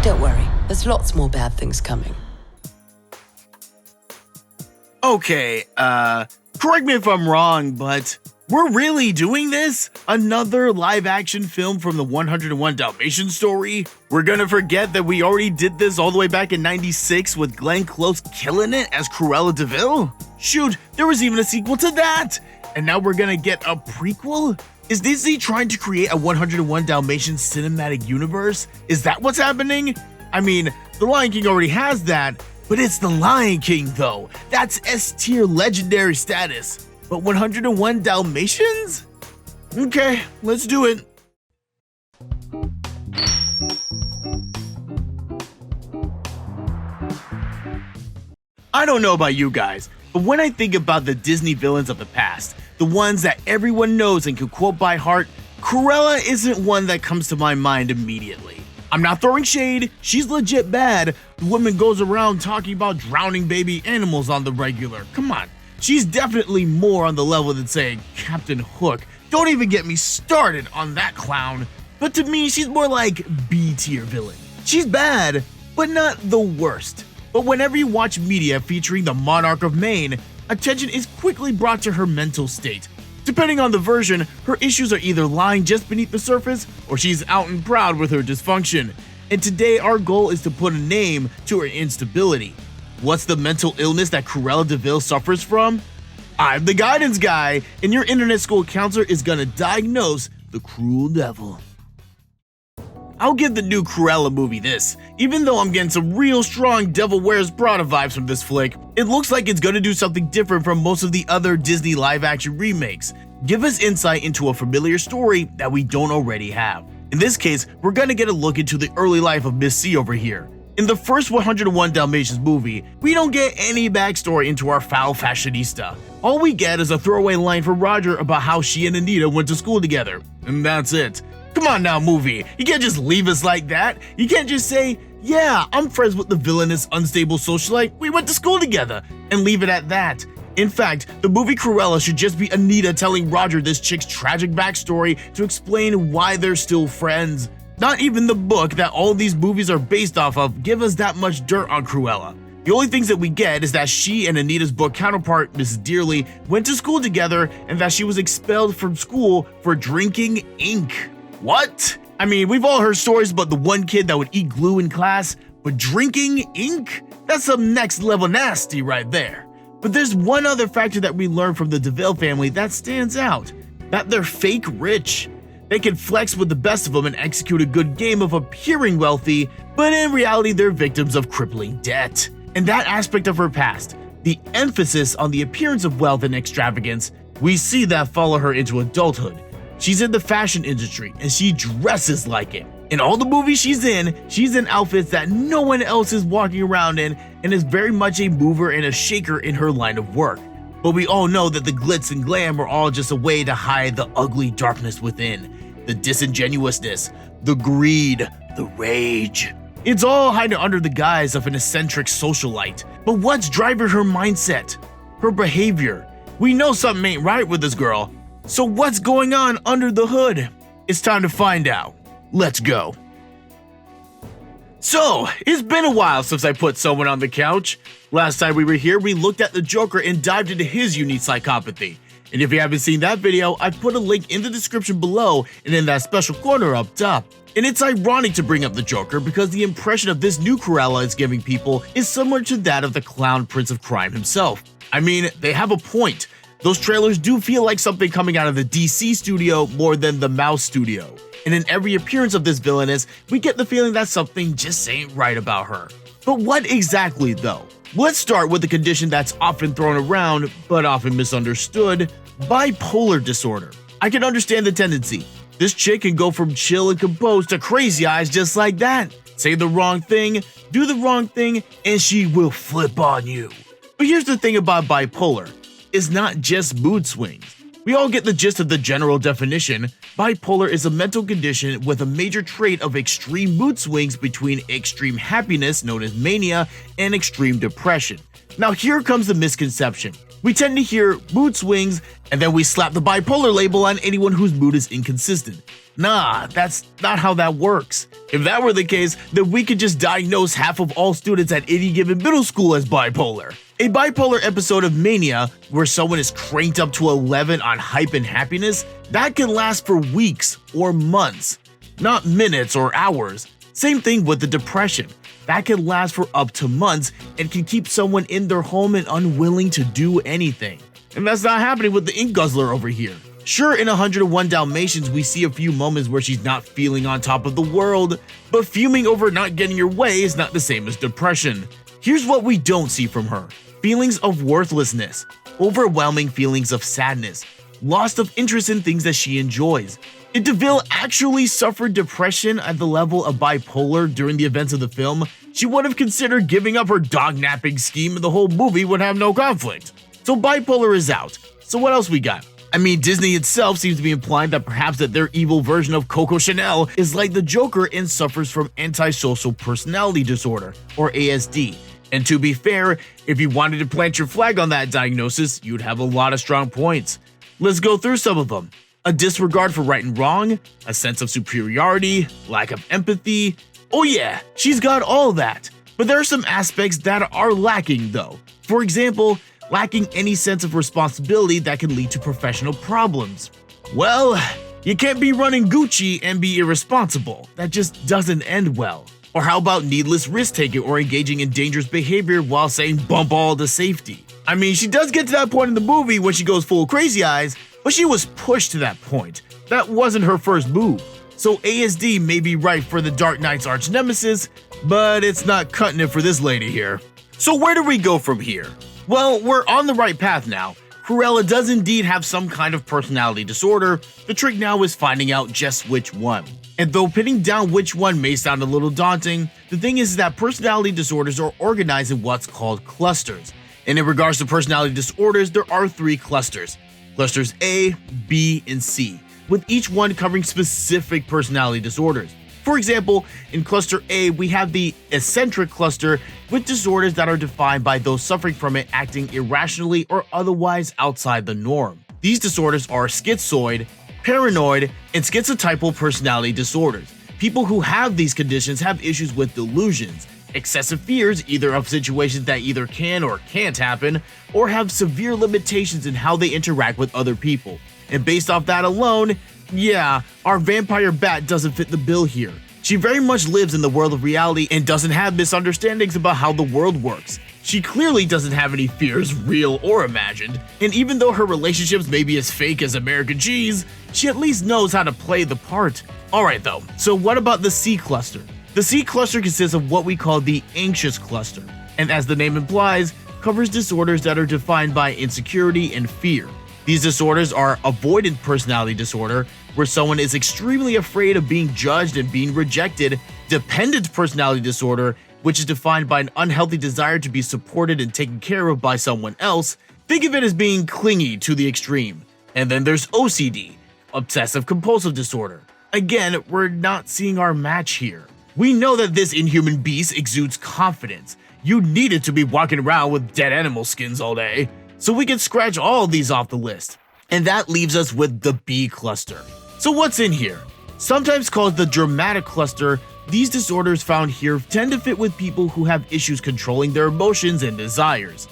Don't worry, there's lots more bad things coming. Okay, correct me if I'm wrong, but we're really doing this? Another live-action film from the 101 Dalmatians story? We're gonna forget that we already did this all the way back in '96 with Glenn Close killing it as Cruella de Vil? Shoot, there was even a sequel to that! And now we're gonna get a prequel? Is Disney trying to create a 101 Dalmatians cinematic universe? Is that what's happening? I mean, The Lion King already has that, but it's The Lion King though. That's S-tier legendary status. But 101 Dalmatians? Okay, let's do it. I don't know about you guys, but when I think about the Disney villains of the past, the ones that everyone knows and can quote by heart, Cruella isn't one that comes to my mind immediately. I'm not throwing shade, she's legit bad. The woman goes around talking about drowning baby animals on the regular. Come on, she's definitely more on the level than, say, Captain Hook. Don't even get me started on that clown. But to me, she's more like B-tier villain. She's bad, but not the worst. But whenever you watch media featuring the Monarch of Maine, attention is quickly brought to her mental state. Depending on the version, her issues are either lying just beneath the surface, or she's out and proud with her dysfunction. And today our goal is to put a name to her instability. What's the mental illness that Cruella de Vil suffers from? I'm the guidance guy, and your internet school counselor is gonna diagnose the cruel devil. I'll give the new Cruella movie this. Even though I'm getting some real strong Devil Wears Prada vibes from this flick, it looks like it's gonna do something different from most of the other Disney live-action remakes. Give us insight into a familiar story that we don't already have. In this case, we're gonna get a look into the early life of Miss C over here. In the first 101 Dalmatians movie, we don't get any backstory into our foul fashionista. All we get is a throwaway line from Roger about how she and Anita went to school together, and that's it. Come on now, movie, you can't just leave us like that. You can't just say, yeah, I'm friends with the villainous, unstable socialite, we went to school together, and leave it at that. In fact, the movie Cruella should just be Anita telling Roger this chick's tragic backstory to explain why they're still friends. Not even the book that all these movies are based off of give us that much dirt on Cruella. The only things that we get is that she and Anita's book counterpart, Mrs. Dearly, went to school together and that she was expelled from school for drinking ink. What? I mean, we've all heard stories about the one kid that would eat glue in class, but drinking ink? That's some next level nasty right there. But there's one other factor that we learned from the de Vil family that stands out, that they're fake rich. They can flex with the best of them and execute a good game of appearing wealthy, but in reality they're victims of crippling debt. And that aspect of her past, the emphasis on the appearance of wealth and extravagance, we see that follow her into adulthood. She's in the fashion industry and she dresses like it. In all the movies she's in outfits that no one else is walking around in and is very much a mover and a shaker in her line of work. But we all know that the glitz and glam are all just a way to hide the ugly darkness within, the disingenuousness, the greed, the rage. It's all hiding under the guise of an eccentric socialite. But what's driving her mindset? Her behavior. We know something ain't right with this girl. So what's going on under the hood? It's time to find out. Let's go. So, it's been a while since I put someone on the couch. Last time we were here, we looked at the Joker and dived into his unique psychopathy. And if you haven't seen that video, I put a link in the description below and in that special corner up top. And it's ironic to bring up the Joker because the impression of this new Cruella is giving people is similar to that of the clown prince of crime himself. I mean, they have a point. Those trailers do feel like something coming out of the DC studio more than the Mouse studio. And in every appearance of this villainess, we get the feeling that something just ain't right about her. But what exactly though? Let's start with the condition that's often thrown around, but often misunderstood, bipolar disorder. I can understand the tendency. This chick can go from chill and composed to crazy eyes just like that. Say the wrong thing, do the wrong thing, and she will flip on you. But here's the thing about bipolar. It's not just mood swings. We all get the gist of the general definition. Bipolar is a mental condition with a major trait of extreme mood swings between extreme happiness, known as mania, and extreme depression. Now here comes the misconception. We tend to hear mood swings, and then we slap the bipolar label on anyone whose mood is inconsistent. Nah, that's not how that works. If that were the case, then we could just diagnose half of all students at any given middle school as bipolar. A bipolar episode of mania, where someone is cranked up to 11 on hype and happiness, that can last for weeks or months, not minutes or hours. Same thing with the depression. That can last for up to months and can keep someone in their home and unwilling to do anything. And that's not happening with the ink guzzler over here. Sure, in 101 Dalmatians, we see a few moments where she's not feeling on top of the world, but fuming over not getting your way is not the same as depression. Here's what we don't see from her: feelings of worthlessness, overwhelming feelings of sadness, loss of interest in things that she enjoys. If DeVille actually suffered depression at the level of bipolar during the events of the film, she would have considered giving up her dog-napping scheme and the whole movie would have no conflict. So bipolar is out. So what else we got? I mean, Disney itself seems to be implying that perhaps that their evil version of Coco Chanel is like the Joker and suffers from antisocial personality disorder, or ASD. And to be fair, if you wanted to plant your flag on that diagnosis, you'd have a lot of strong points. Let's go through some of them. A disregard for right and wrong, a sense of superiority, lack of empathy. Oh yeah, she's got all that. But there are some aspects that are lacking though. For example, lacking any sense of responsibility that can lead to professional problems. Well, you can't be running Gucci and be irresponsible. That just doesn't end well. Or how about needless risk-taking or engaging in dangerous behavior while saying bump all to safety? I mean, she does get to that point in the movie when she goes full crazy eyes, but she was pushed to that point. That wasn't her first move. So ASD may be right for the Dark Knight's arch nemesis, but it's not cutting it for this lady here. So where do we go from here? Well, we're on the right path now. Cruella does indeed have some kind of personality disorder. The trick now is finding out just which one. And though pinning down which one may sound a little daunting, the thing is that personality disorders are organized in what's called clusters. And in regards to personality disorders, there are 3 clusters. Clusters A, B, and C, with each one covering specific personality disorders. For example, in Cluster A, we have the eccentric cluster with disorders that are defined by those suffering from it acting irrationally or otherwise outside the norm. These disorders are schizoid, paranoid, and schizotypal personality disorders. People who have these conditions have issues with delusions, excessive fears either of situations that either can or can't happen, or have severe limitations in how they interact with other people. And based off that alone, yeah, our vampire bat doesn't fit the bill here. She very much lives in the world of reality and doesn't have misunderstandings about how the world works. She clearly doesn't have any fears, real or imagined, and even though her relationships may be as fake as American cheese, she at least knows how to play the part. Alright though, so what about the C cluster? The C cluster consists of what we call the anxious cluster, and as the name implies, covers disorders that are defined by insecurity and fear. These disorders are avoidant personality disorder, where someone is extremely afraid of being judged and being rejected, dependent personality disorder, which is defined by an unhealthy desire to be supported and taken care of by someone else. Think of it as being clingy to the extreme. And then there's OCD, obsessive compulsive disorder. Again, we're not seeing our match here. We know that this inhuman beast exudes confidence. You needed to be walking around with dead animal skins all day. So we can scratch all of these off the list. And that leaves us with the B cluster. So what's in here? Sometimes called the dramatic cluster, these disorders found here tend to fit with people who have issues controlling their emotions and desires.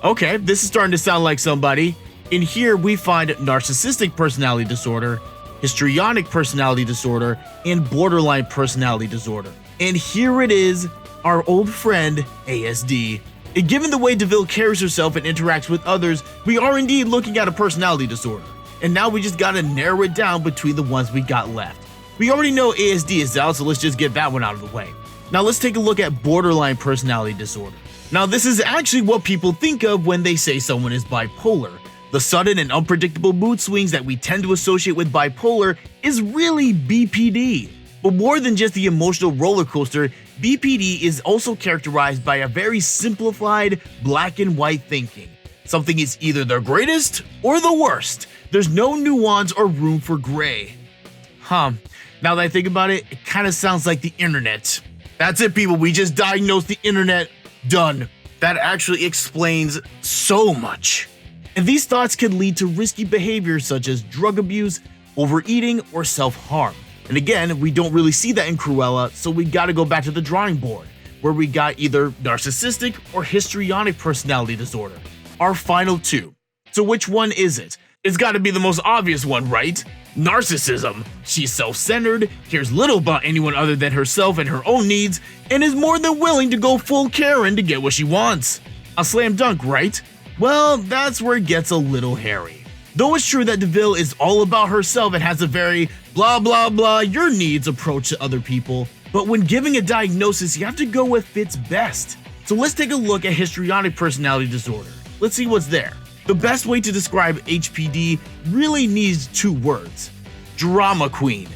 Okay, this is starting to sound like somebody. In here we find narcissistic personality disorder, histrionic personality disorder, and borderline personality disorder. And here it is, our old friend, ASD. And given the way DeVille carries herself and interacts with others, we are indeed looking at a personality disorder. And now we just gotta narrow it down between the ones we got left. We already know ASD is out, so let's just get that one out of the way. Now let's take a look at borderline personality disorder. Now this is actually what people think of when they say someone is bipolar. The sudden and unpredictable mood swings that we tend to associate with bipolar is really BPD. But more than just the emotional roller coaster, BPD is also characterized by a very simplified black and white thinking. Something is either the greatest or the worst. There's no nuance or room for gray. Now that I think about it, it kind of sounds like the internet. That's it, people. We just diagnosed the internet. Done. That actually explains so much. And these thoughts can lead to risky behaviors such as drug abuse, overeating, or self-harm. And again, we don't really see that in Cruella, so we gotta go back to the drawing board, where we got either narcissistic or histrionic personality disorder. Our final two. So which one is it? It's gotta be the most obvious one, right? Narcissism. She's self-centered, cares little about anyone other than herself and her own needs, and is more than willing to go full Karen to get what she wants. A slam dunk, right? Well, that's where it gets a little hairy. Though it's true that DeVille is all about herself and has a very blah blah blah your needs approach to other people, but when giving a diagnosis, you have to go with fits best. So let's take a look at histrionic personality disorder. Let's see what's there. The best way to describe HPD really needs two words: drama queen.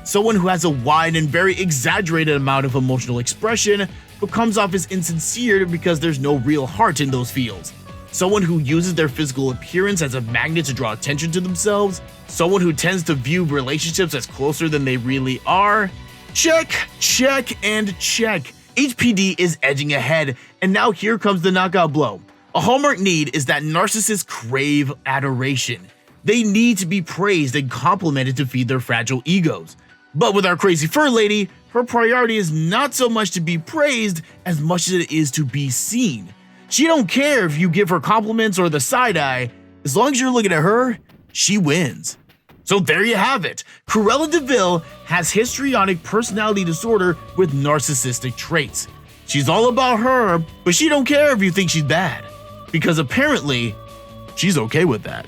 Someone who has a wide and very exaggerated amount of emotional expression, but comes off as insincere because there's no real heart in those feels. Someone who uses their physical appearance as a magnet to draw attention to themselves. Someone who tends to view relationships as closer than they really are. Check, check, and check. HPD is edging ahead, and now here comes the knockout blow. A hallmark need is that narcissists crave adoration. They need to be praised and complimented to feed their fragile egos. But with our crazy fur lady, her priority is not so much to be praised as much as it is to be seen. She don't care if you give her compliments or the side eye. As long as you're looking at her, she wins. So there you have it. Cruella de Vil has histrionic personality disorder with narcissistic traits. She's all about her, but she don't care if you think she's bad, because apparently she's okay with that.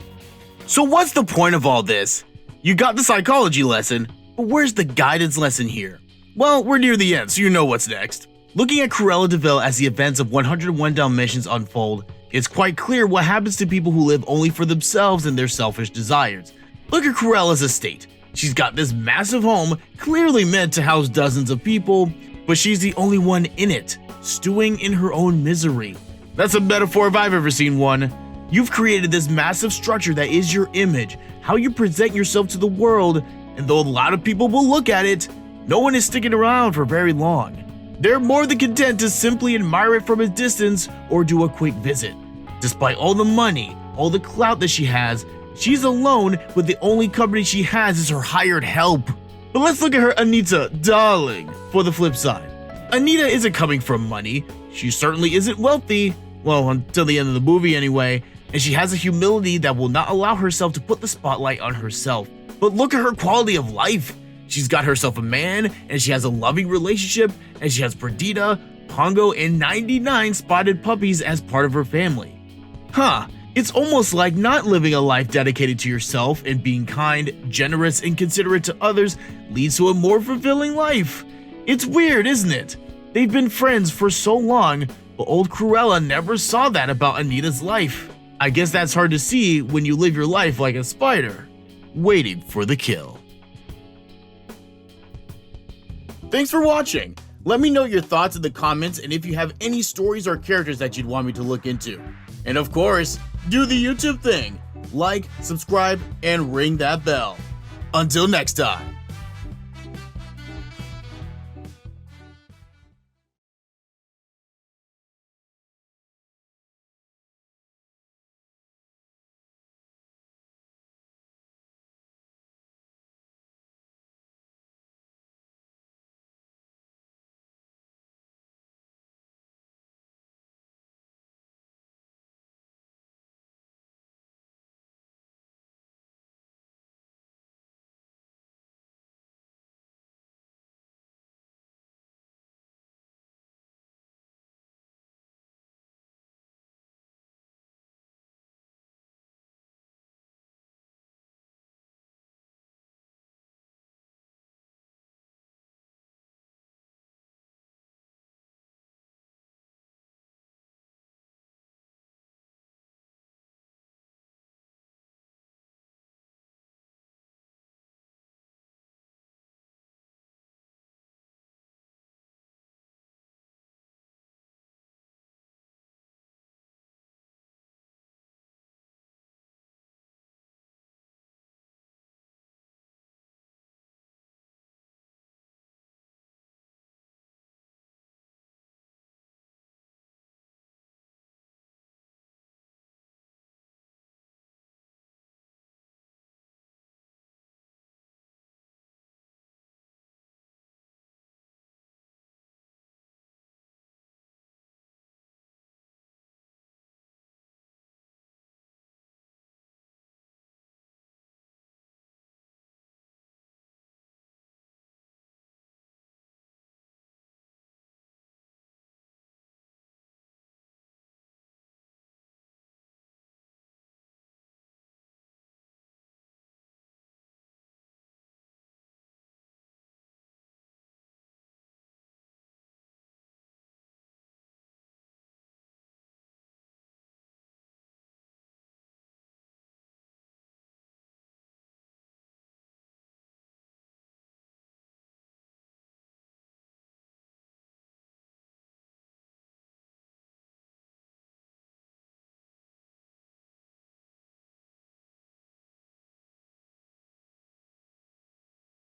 So what's the point of all this? You got the psychology lesson, but where's the guidance lesson here? Well, we're near the end, so you know what's next. Looking at Cruella de Vil as the events of 101 Dalmatians unfold, it's quite clear what happens to people who live only for themselves and their selfish desires. Look at Cruella's estate. She's got this massive home, clearly meant to house dozens of people, but she's the only one in it, stewing in her own misery. That's a metaphor if I've ever seen one. You've created this massive structure that is your image, how you present yourself to the world, and though a lot of people will look at it, no one is sticking around for very long. They're more than content to simply admire it from a distance or do a quick visit. Despite all the money, all the clout that she has, she's alone, with the only company she has is her hired help. But let's look at her Anita, darling, for the flip side. Anita isn't coming from money. She certainly isn't wealthy, well, until the end of the movie anyway, and she has a humility that will not allow herself to put the spotlight on herself. But look at her quality of life. She's got herself a man, and she has a loving relationship, and she has Perdita, Pongo, and 99 spotted puppies as part of her family. It's almost like not living a life dedicated to yourself and being kind, generous, and considerate to others leads to a more fulfilling life. It's weird, isn't it? They've been friends for so long, but old Cruella never saw that about Anita's life. I guess that's hard to see when you live your life like a spider, waiting for the kill. Thanks for watching. Let me know your thoughts in the comments and if you have any stories or characters that you'd want me to look into. And of course, do the YouTube thing. Like, subscribe, and ring that bell. Until next time.